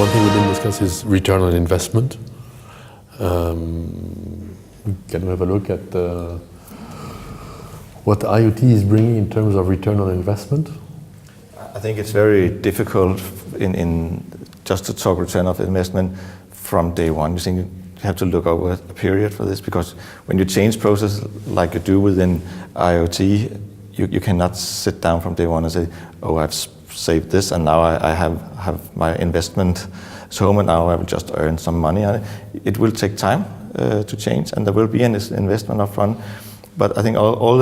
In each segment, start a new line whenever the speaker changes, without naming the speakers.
One thing we didn't discuss is return on investment. Can we have a look at what IoT is bringing in terms of return on investment?
I think it's very difficult in just to talk return of investment from day one. You have to look over a period for this, because when you change process like you do within IoT, you cannot sit down from day one and say, oh, I've saved this and now I have my investment at home and now I will just earn some money. It will take time to change, and there will be an investment up front. But I think all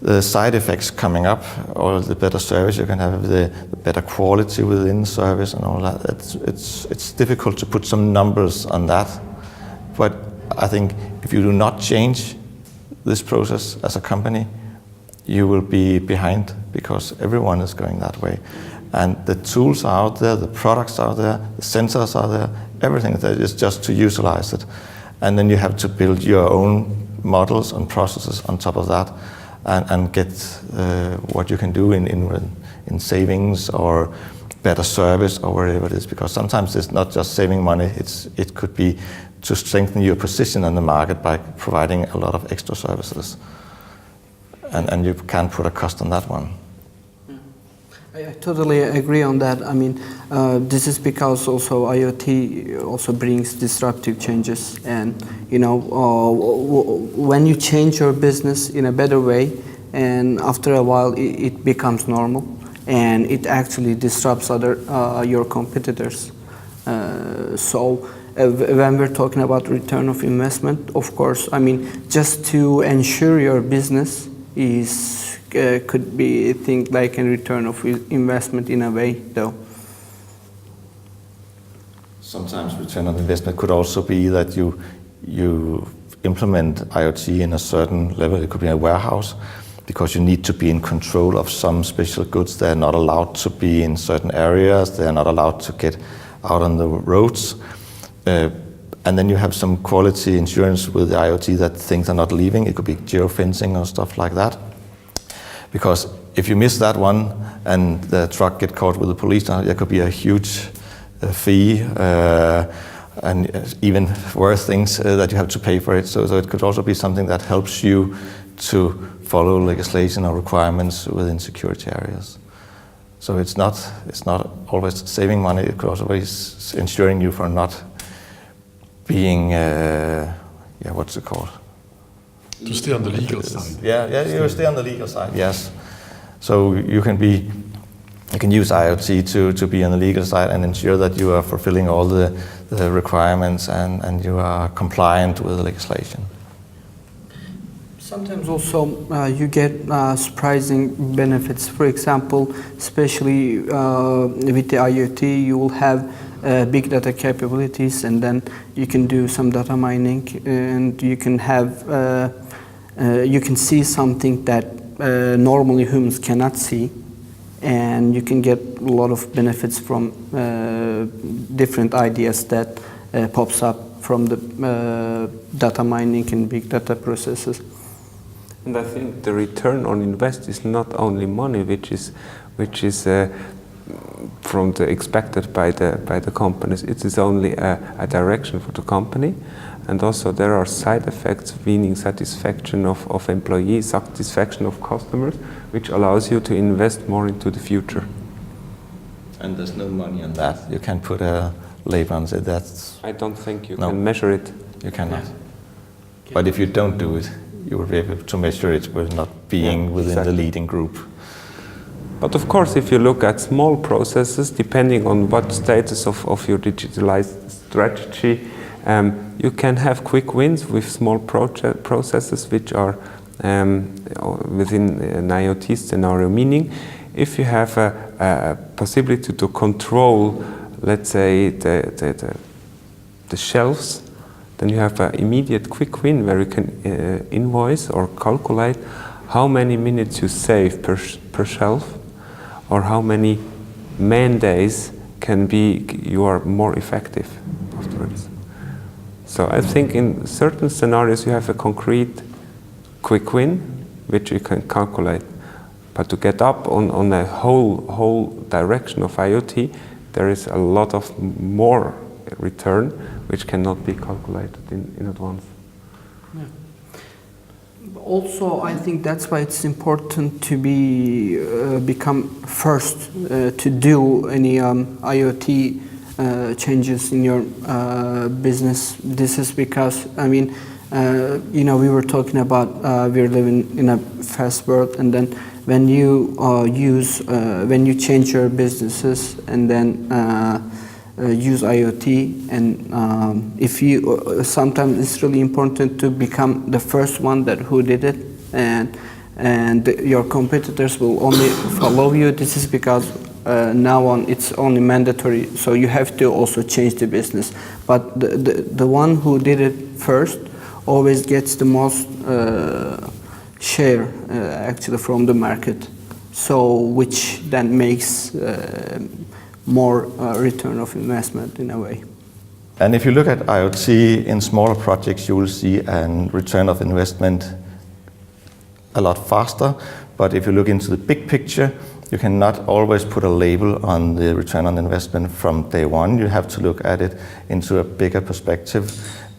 the side effects coming up, all the better service you can have, the better quality within service and all that, it's difficult to put some numbers on that. But I think if you do not change this process as a company, you will be behind, because everyone is going that way. And the tools are out there, the products are there, the sensors are there, everything there is just to utilize it. And then you have to build your own models and processes on top of that, and get what you can do in savings or better service or whatever it is. Because sometimes it's not just saving money, it could be to strengthen your position on the market by providing a lot of extra services. And you can't put a cost on that one.
I totally agree on that. I mean, this is because also IoT also brings disruptive changes, and when you change your business in a better way, and after a while it becomes normal, and it actually disrupts your competitors. So when we're talking about return of investment, of course, I mean, just to ensure your business could be think like a return of investment in a way, though.
Sometimes return on investment could also be that you implement IoT in a certain level. It could be a warehouse, because you need to be in control of some special goods. They're not allowed to be in certain areas. They're not allowed to get out on the roads. And then you have some quality insurance with the IoT that things are not leaving. It could be geofencing or stuff like that. Because if you miss that one and the truck get caught with the police, there could be a huge fee and even worse things that you have to pay for it. So it could also be something that helps you to follow legislation or requirements within security areas. So it's not always saving money. It could also be ensuring you for not being what's it called?
To stay on the legal side.
Yeah, you stay on the legal side, yes. So you can use IoT to be on the legal side and ensure that you are fulfilling all the requirements and you are compliant with the legislation.
Sometimes also you get surprising benefits. For example, especially with the IoT, you will have big data capabilities, and then you can do some data mining, and you can have you can see something that normally humans cannot see, and you can get a lot of benefits from different ideas that pops up from the data mining and big data processes.
And I think the return on invest is not only money, which is from the expected by the companies. It is only a direction for the company, and also there are side effects, meaning satisfaction of employees, satisfaction of customers, which allows you to invest more into the future.
And there's no money on that. You can put a label on it. That's.
I don't think you can measure it.
You cannot. Yeah. But if you don't do it, you will be able to measure it with not being within the leading group.
But of course, if you look at small processes, depending on what status of your digitalized strategy, you can have quick wins with small processes which are within an IoT scenario. Meaning, if you have a possibility to control, let's say, the shelves, then you have an immediate quick win where you can invoice or calculate how many minutes you save per shelf, or how many man days you are more effective afterwards. So I think in certain scenarios you have a concrete quick win which you can calculate. But to get up on a whole direction of IoT, there is a lot of more return which cannot be calculated in advance.
Also, I think that's why it's important to become first to do any IoT changes in your business. This is because, I mean, we were talking about we're living in a fast world, and then when you when you change your businesses and then use IoT, and if you sometimes it's really important to become the first one who did it, and your competitors will only follow you. This is because now on it's only mandatory, so you have to also change the business. But the one who did it first always gets the most share actually from the market, so which then makes more return of investment in a way.
And if you look at IoT in smaller projects, you will see a return of investment a lot faster. But if you look into the big picture, you cannot always put a label on the return on investment from day one. You have to look at it into a bigger perspective.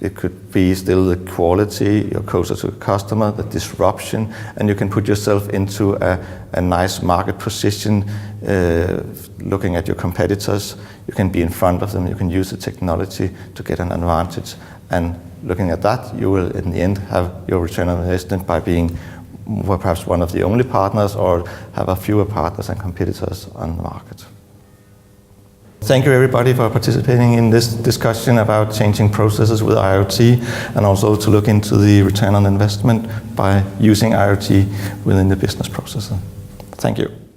It could be still the quality, you're closer to the customer, the disruption, and you can put yourself into a nice market position, looking at your competitors. You can be in front of them, you can use the technology to get an advantage. And looking at that, you will in the end have your return on investment by being perhaps one of the only partners or have a fewer partners and competitors on the market. Thank you everybody for participating in this discussion about changing processes with IoT, and also to look into the return on investment by using IoT within the business process. Thank you.